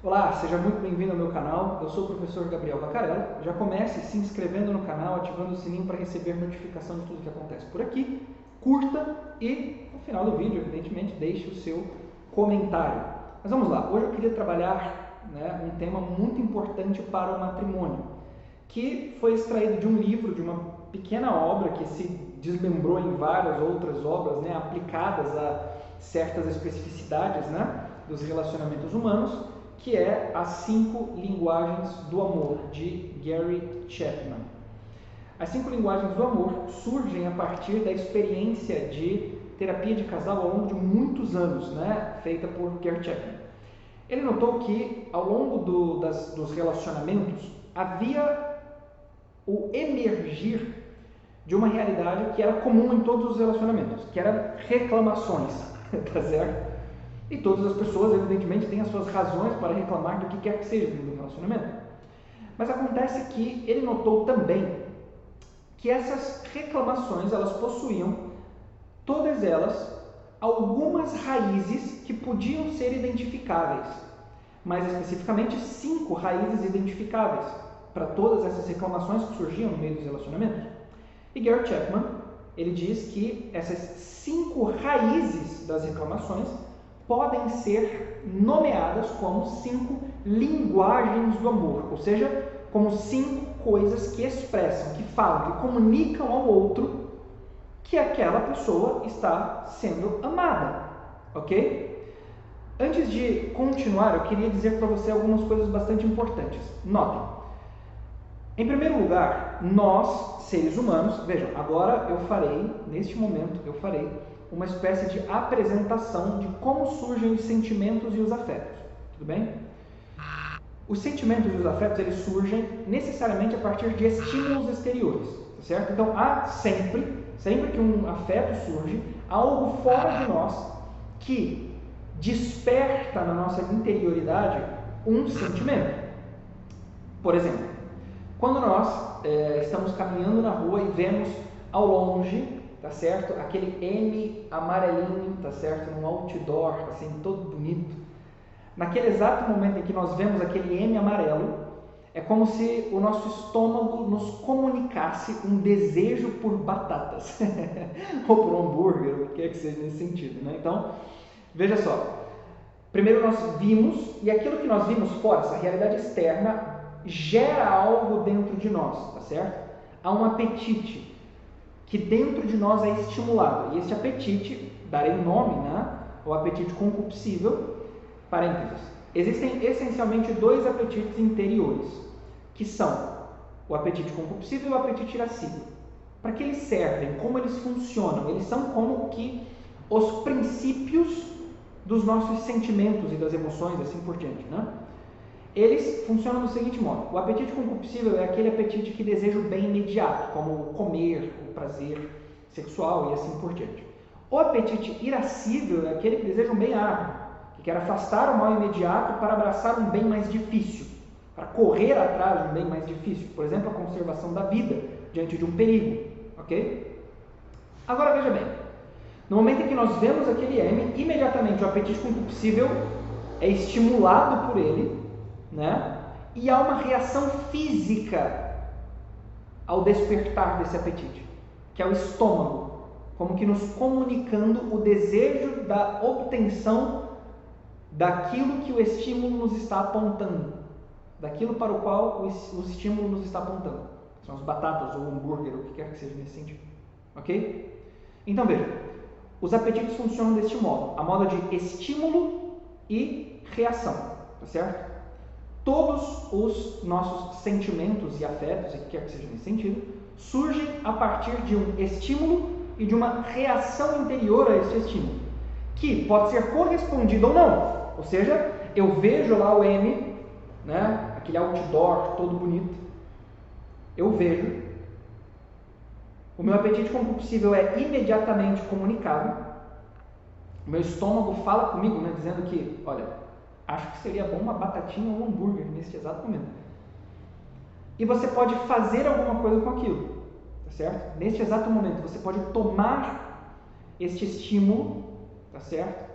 Olá, seja muito bem-vindo ao meu canal. Eu sou o professor Gabriel Vacarello. Já comece se inscrevendo no canal, ativando o sininho para receber notificação de tudo que acontece por aqui. Curta e, no final do vídeo, evidentemente, deixe o seu comentário. Mas vamos lá, hoje eu queria trabalhar um tema muito importante para o matrimônio, que foi extraído de um livro, de uma pequena obra que se desmembrou em várias outras obras, aplicadas a certas especificidades dos relacionamentos humanos, que é As 5 Linguagens do Amor, de Gary Chapman. As 5 linguagens do amor surgem a partir da experiência de terapia de casal ao longo de muitos anos, feita por Gary Chapman. Ele notou que ao longo dos relacionamentos havia o emergir de uma realidade que era comum em todos os relacionamentos, que eram reclamações, tá certo? E todas as pessoas, evidentemente, têm as suas razões para reclamar do que quer que seja no relacionamento. Mas acontece que ele notou também que essas reclamações, elas possuíam, todas elas, algumas raízes que podiam ser identificáveis. Mais especificamente, 5 raízes identificáveis para todas essas reclamações que surgiam no meio dos relacionamentos. E Gary Chapman, ele diz que essas 5 raízes das reclamações podem ser nomeadas como 5 linguagens do amor, ou seja, como 5 coisas que expressam, que falam, que comunicam ao outro que aquela pessoa está sendo amada, ok? Antes de continuar, eu queria dizer para você algumas coisas bastante importantes. Notem, em primeiro lugar, nós, seres humanos, vejam, agora neste momento, eu farei uma espécie de apresentação de como surgem os sentimentos e os afetos, tudo bem? Os sentimentos e os afetos, eles surgem necessariamente a partir de estímulos exteriores, tá certo? Então, há sempre que um afeto surge, algo fora de nós que desperta na nossa interioridade um sentimento. Por exemplo, quando nós estamos caminhando na rua e vemos ao longe, tá certo? Aquele M amarelinho, tá certo? Num outdoor, assim, todo bonito. Naquele exato momento em que nós vemos aquele M amarelo, é como se o nosso estômago nos comunicasse um desejo por batatas, ou por um hambúrguer, ou o que quer que seja nesse sentido, Então, veja só. Primeiro nós vimos, e aquilo que nós vimos fora, essa realidade externa, gera algo dentro de nós, tá certo? Há um apetite que dentro de nós é estimulado. E esse apetite, darei um nome, o apetite concupiscível, parênteses. Existem essencialmente 2 apetites interiores, que são o apetite concupiscível e o apetite irascível. Para que eles servem? Como eles funcionam? Eles são como que os princípios dos nossos sentimentos e das emoções, assim por diante, Eles funcionam do seguinte modo: o apetite concupiscível é aquele apetite que deseja o bem imediato, como comer, o prazer sexual e assim por diante. O apetite irascível é aquele que deseja um bem árduo, que quer afastar o mal imediato para abraçar um bem mais difícil, para correr atrás de um bem mais difícil, por exemplo, a conservação da vida diante de um perigo, ok? Agora veja bem, no momento em que nós vemos aquele M, imediatamente o apetite concupiscível é estimulado por ele, e há uma reação física ao despertar desse apetite, que é o estômago, como que nos comunicando o desejo da obtenção daquilo que o estímulo nos está apontando, daquilo para o qual o estímulo nos está apontando. São as batatas ou o hambúrguer, ou o que quer que seja nesse sentido, ok? Então veja, os apetites funcionam deste modo, a modo de estímulo e reação, tá certo? Todos os nossos sentimentos e afetos, e que quer que seja nesse sentido, surgem a partir de um estímulo e de uma reação interior a esse estímulo, que pode ser correspondido ou não. Ou seja, eu vejo lá o M, aquele outdoor todo bonito, eu vejo, o meu apetite concupiscível é imediatamente comunicado, o meu estômago fala comigo, dizendo que, olha, acho que seria bom uma batatinha ou um hambúrguer neste exato momento. E você pode fazer alguma coisa com aquilo, tá certo? Neste exato momento, você pode tomar este estímulo, tá certo?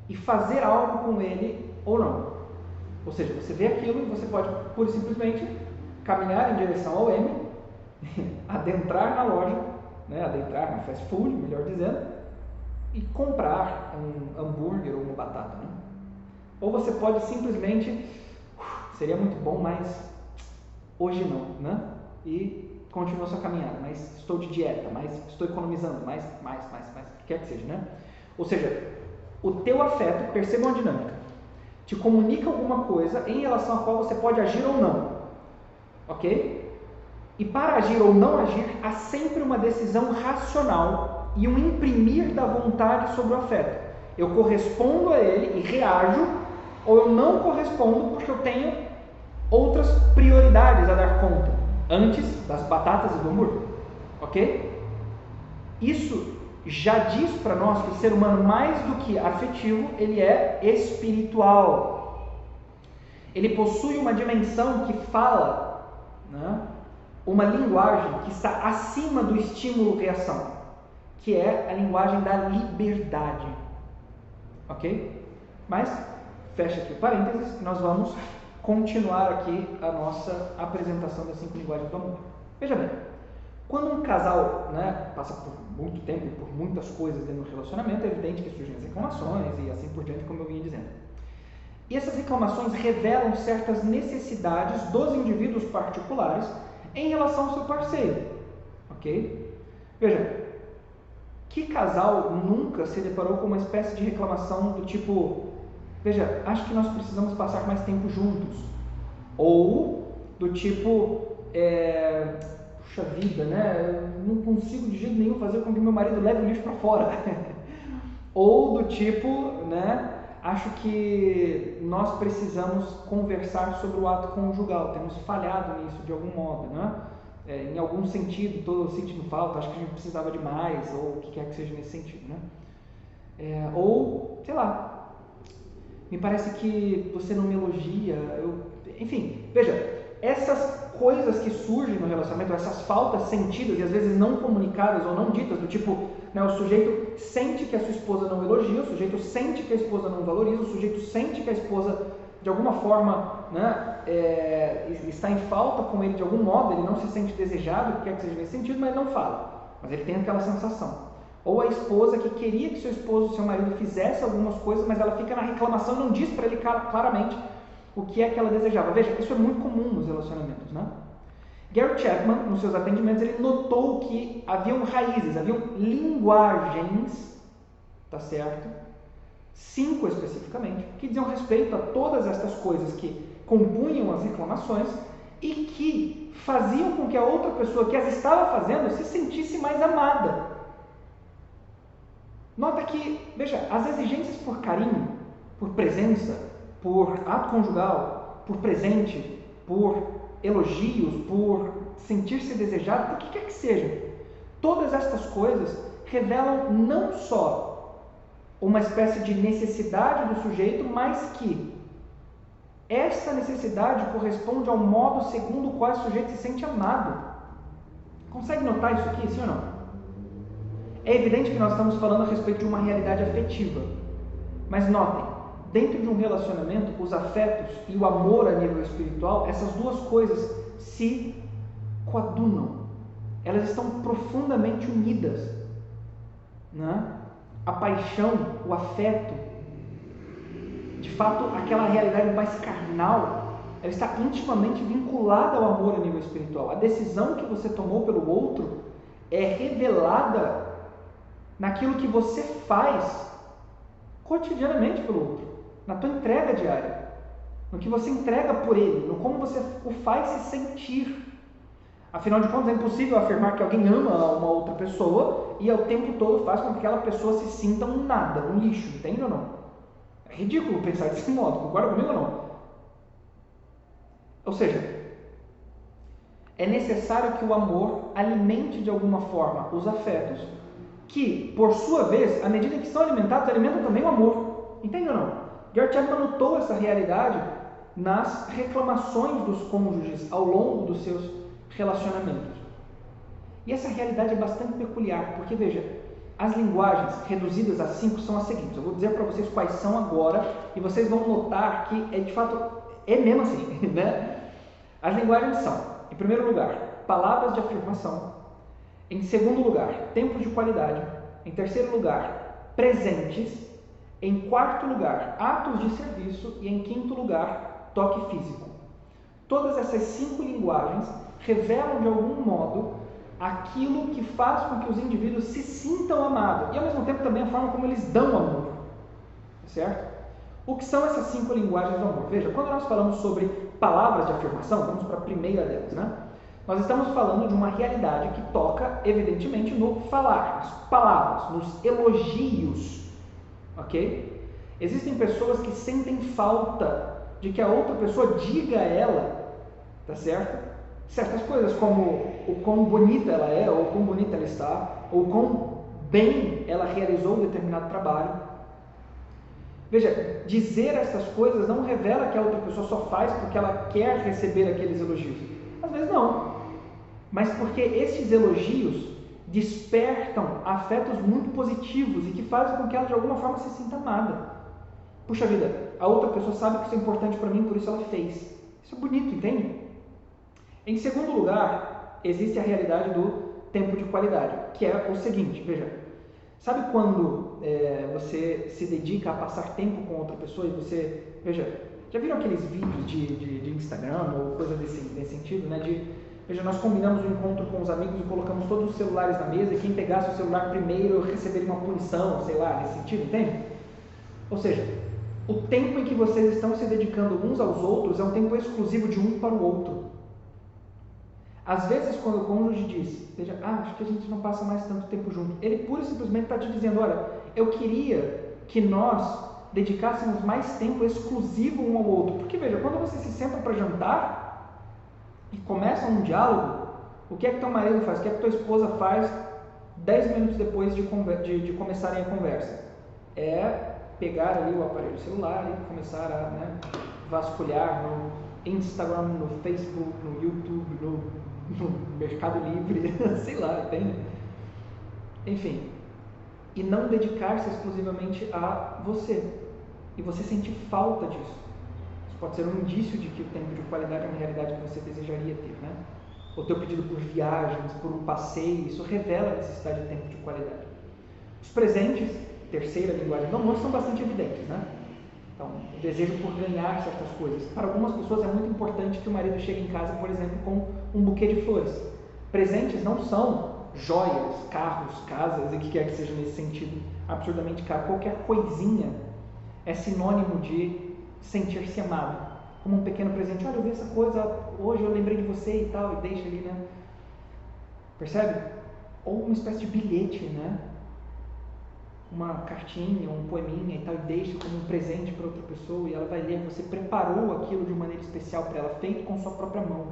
E fazer algo com ele ou não. Ou seja, você vê aquilo e você pode, pura e simplesmente, caminhar em direção ao M, adentrar na loja, né, adentrar no fast food, melhor dizendo, e comprar um hambúrguer ou uma batata. Né? Ou você pode simplesmente, seria muito bom, mas hoje não, né? E continua sua caminhada, mas estou de dieta, mas estou economizando, mais, o que quer que seja, né? Ou seja, o teu afeto, percebam a dinâmica, te comunica alguma coisa em relação à qual você pode agir ou não, ok? E para agir ou não agir, há sempre uma decisão racional e um imprimir da vontade sobre o afeto. Eu correspondo a ele e reajo, ou eu não correspondo porque eu tenho outras prioridades a dar conta, antes das batatas e do hambúrguer, ok? Isso já diz para nós que o ser humano, mais do que afetivo, ele é espiritual. Ele possui uma dimensão que fala, né, uma linguagem que está acima do estímulo-reação, que é a linguagem da liberdade, ok? Mas, fecha aqui o parênteses, nós vamos continuar aqui a nossa apresentação das 5 linguagens do amor. Veja bem, quando um casal, né, passa por muito tempo e por muitas coisas dentro do relacionamento, é evidente que surgem as reclamações e assim por diante, como eu vinha dizendo. E essas reclamações revelam certas necessidades dos indivíduos particulares em relação ao seu parceiro, ok? Veja, que casal nunca se deparou com uma espécie de reclamação do tipo: veja, acho que nós precisamos passar mais tempo juntos. Ou do tipo, puxa vida, né? Eu não consigo de jeito nenhum fazer com que meu marido leve o lixo para fora. Ou do tipo, né? Acho que nós precisamos conversar sobre o ato conjugal. Temos falhado nisso de algum modo, né? Em algum sentido, estou sentindo falta, acho que a gente precisava de mais, ou o que quer que seja nesse sentido, né? Ou, sei lá, me parece que você não me elogia, enfim, veja, essas coisas que surgem no relacionamento, essas faltas sentidas e às vezes não comunicadas ou não ditas, do tipo, né, o sujeito sente que a sua esposa não elogia, o sujeito sente que a esposa não valoriza, o sujeito sente que a esposa de alguma forma, né, está em falta com ele de algum modo, ele não se sente desejado, o que quer que seja nesse sentido, mas não fala, mas ele tem aquela sensação. Ou a esposa que queria que seu esposo, seu marido fizesse algumas coisas, mas ela fica na reclamação e não diz para ele claramente o que é que ela desejava. Veja, isso é muito comum nos relacionamentos, né? Gary Chapman, nos seus atendimentos, ele notou que haviam raízes, haviam linguagens, tá certo? 5 especificamente, que diziam respeito a todas estas coisas que compunham as reclamações e que faziam com que a outra pessoa que as estava fazendo se sentisse mais amada. Nota que, veja, as exigências por carinho, por presença, por ato conjugal, por presente, por elogios, por sentir-se desejado, por que quer que seja, todas estas coisas revelam não só uma espécie de necessidade do sujeito, mas que essa necessidade corresponde ao modo segundo o qual o sujeito se sente amado. Consegue notar isso aqui, sim ou não? É evidente que nós estamos falando a respeito de uma realidade afetiva, mas notem, dentro de um relacionamento, os afetos e o amor a nível espiritual, essas duas coisas se coadunam, elas estão profundamente unidas, né? A paixão, o afeto, de fato, aquela realidade mais carnal, ela está intimamente vinculada ao amor a nível espiritual. A decisão que você tomou pelo outro é revelada naquilo que você faz cotidianamente pelo outro, na tua entrega diária, no que você entrega por ele, no como você o faz se sentir. Afinal de contas, é impossível afirmar que alguém ama uma outra pessoa e ao tempo todo faz com que aquela pessoa se sinta um nada, um lixo, entende ou não? É ridículo pensar desse modo, concorda comigo ou não? Ou seja, é necessário que o amor alimente de alguma forma os afetos, que, por sua vez, à medida que são alimentados, alimentam também o amor. Entende ou não? Gary Chapman notou essa realidade nas reclamações dos cônjuges ao longo dos seus relacionamentos. E essa realidade é bastante peculiar, porque, veja, as linguagens reduzidas a 5 são as seguintes. Eu vou dizer para vocês quais são agora, e vocês vão notar que, de fato, é mesmo assim, né? As linguagens são, em primeiro lugar, palavras de afirmação. Em segundo lugar, tempos de qualidade. Em terceiro lugar, presentes. Em quarto lugar, atos de serviço. E em quinto lugar, toque físico. Todas essas 5 linguagens revelam de algum modo aquilo que faz com que os indivíduos se sintam amados e ao mesmo tempo também a forma como eles dão amor, certo? O que são essas 5 linguagens do amor? Veja, quando nós falamos sobre palavras de afirmação, vamos para a primeira delas, né? Nós estamos falando de uma realidade que toca, evidentemente, no falar, nas palavras, nos elogios, ok? Existem pessoas que sentem falta de que a outra pessoa diga a ela, tá certo? Certas coisas como o quão bonita ela é, ou quão bonita ela está, ou quão bem ela realizou um determinado trabalho. Veja, dizer essas coisas não revela que a outra pessoa só faz porque ela quer receber aqueles elogios. Às vezes não, mas porque esses elogios despertam afetos muito positivos e que fazem com que ela de alguma forma se sinta amada. Puxa vida, a outra pessoa sabe que isso é importante para mim, por isso ela fez. Isso é bonito, entende? Em segundo lugar, existe a realidade do tempo de qualidade, que é o seguinte, veja, sabe quando você se dedica a passar tempo com outra pessoa e você, veja, já viram aqueles vídeos de Instagram ou coisa desse sentido, né? Veja, nós combinamos um encontro com os amigos e colocamos todos os celulares na mesa e quem pegasse o celular primeiro receberia uma punição, sei lá, nesse sentido, entende? Ou seja, o tempo em que vocês estão se dedicando uns aos outros é um tempo exclusivo de um para o outro. Às vezes, quando o cônjuge diz, veja, acho que a gente não passa mais tanto tempo junto, ele pura e simplesmente está te dizendo, olha, eu queria que nós dedicássemos mais tempo exclusivo um ao outro. Porque, veja, quando você se senta para jantar e começa um diálogo, o que é que teu marido faz? O que é que tua esposa faz 10 minutos depois de começarem a conversa? É pegar ali o aparelho celular e começar a vasculhar no Instagram, no Facebook, no YouTube, no Mercado Livre, sei lá, entende? Enfim, e não dedicar-se exclusivamente a você. E você sentir falta disso. Isso pode ser um indício de que o tempo de qualidade é uma realidade que você desejaria ter, né? O teu pedido por viagens, por um passeio, isso revela a necessidade de tempo de qualidade. Os presentes, terceira linguagem do amor, são bastante evidentes, né? Então, o desejo por ganhar certas coisas. Para algumas pessoas é muito importante que o marido chegue em casa, por exemplo, com um buquê de flores. Presentes não são joias, carros, casas, e o que quer que seja nesse sentido absurdamente caro. Qualquer coisinha é sinônimo de sentir-se amado. Como um pequeno presente. Olha, eu vi essa coisa, hoje eu lembrei de você e tal, e deixa ali, né? Percebe? Ou uma espécie de bilhete, né? Uma cartinha, um poeminha e tal, e deixa como um presente para outra pessoa e ela vai ler, você preparou aquilo de maneira especial para ela, feito com sua própria mão.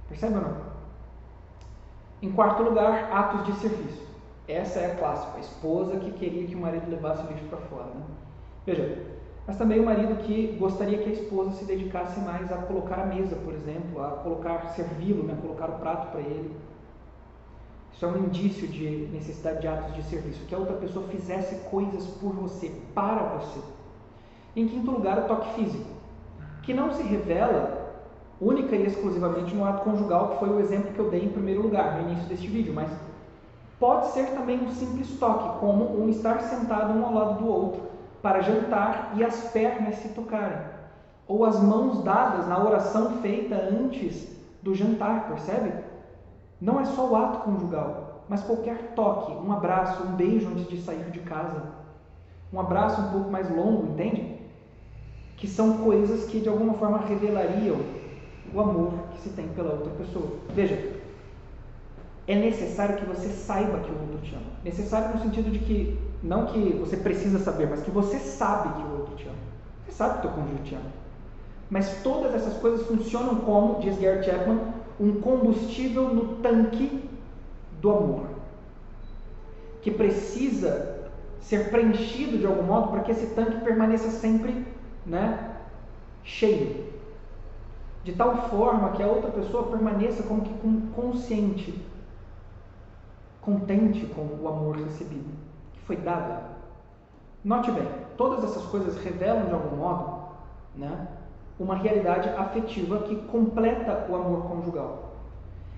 Percebe ou não? Em quarto lugar, atos de serviço. Essa é a clássica, a esposa que queria que o marido levasse o lixo para fora, né? Veja, mas também o marido que gostaria que a esposa se dedicasse mais a colocar a mesa, por exemplo, a colocar, servi-lo, né? Colocar o prato para ele. Isso é um indício de necessidade de atos de serviço, que a outra pessoa fizesse coisas por você, para você. Em quinto lugar, o toque físico, que não se revela única e exclusivamente no ato conjugal, que foi o exemplo que eu dei em primeiro lugar, no início deste vídeo, mas pode ser também um simples toque, como um estar sentado um ao lado do outro, para jantar e as pernas se tocarem, ou as mãos dadas na oração feita antes do jantar, percebe? Não é só o ato conjugal, mas qualquer toque, um abraço, um beijo antes de sair de casa, um abraço um pouco mais longo, entende? Que são coisas que de alguma forma revelariam o amor que se tem pela outra pessoa. Veja, é necessário que você saiba que o outro te ama. Necessário no sentido de que, não que você precisa saber, mas que você sabe que o outro te ama. Você sabe que o teu cônjuge te ama. Mas todas essas coisas funcionam como, diz Gary Chapman, um combustível no tanque do amor, que precisa ser preenchido de algum modo para que esse tanque permaneça sempre, né, cheio, de tal forma que a outra pessoa permaneça como que consciente, contente com o amor recebido, que foi dado. Note bem, todas essas coisas revelam de algum modo, né, uma realidade afetiva que completa o amor conjugal.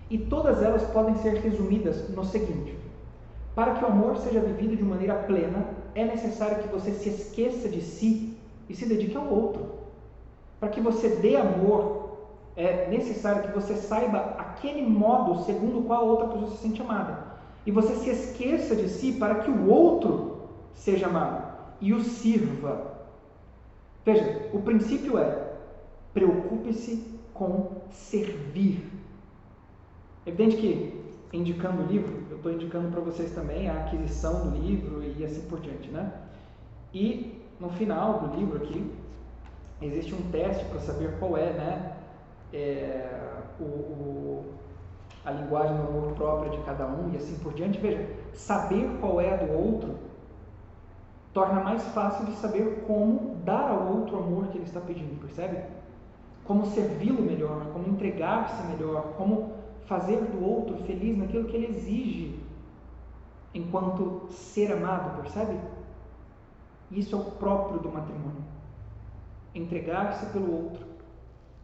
E todas elas podem ser resumidas no seguinte: para que o amor seja vivido de maneira plena, é necessário que você se esqueça de si e se dedique ao outro. Para que você dê amor, é necessário que você saiba aquele modo segundo o qual a outra pessoa se sente amada. E você se esqueça de si para que o outro seja amado e o sirva. Veja, o princípio é: preocupe-se com servir. É evidente que, indicando o livro, eu estou indicando para vocês também a aquisição do livro e assim por diante, né? E no final do livro aqui, existe um teste para saber qual é, né, a linguagem do amor própria de cada um e assim por diante. Veja, saber qual é a do outro torna mais fácil de saber como dar ao outro o amor que ele está pedindo, percebe? Como servi-lo melhor, como entregar-se melhor, como fazer do outro feliz naquilo que ele exige enquanto ser amado, percebe? Isso é o próprio do matrimônio. Entregar-se pelo outro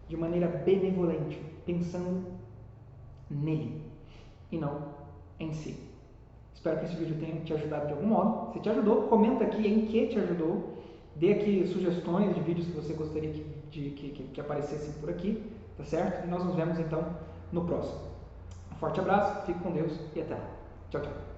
de maneira benevolente, pensando nele e não em si. Espero que esse vídeo tenha te ajudado de algum modo. Se te ajudou, comenta aqui em que te ajudou. Dê aqui sugestões de vídeos que você gostaria que aparecessem por aqui, tá certo? E nós nos vemos então no próximo. Um forte abraço, fique com Deus e até lá. Tchau, tchau.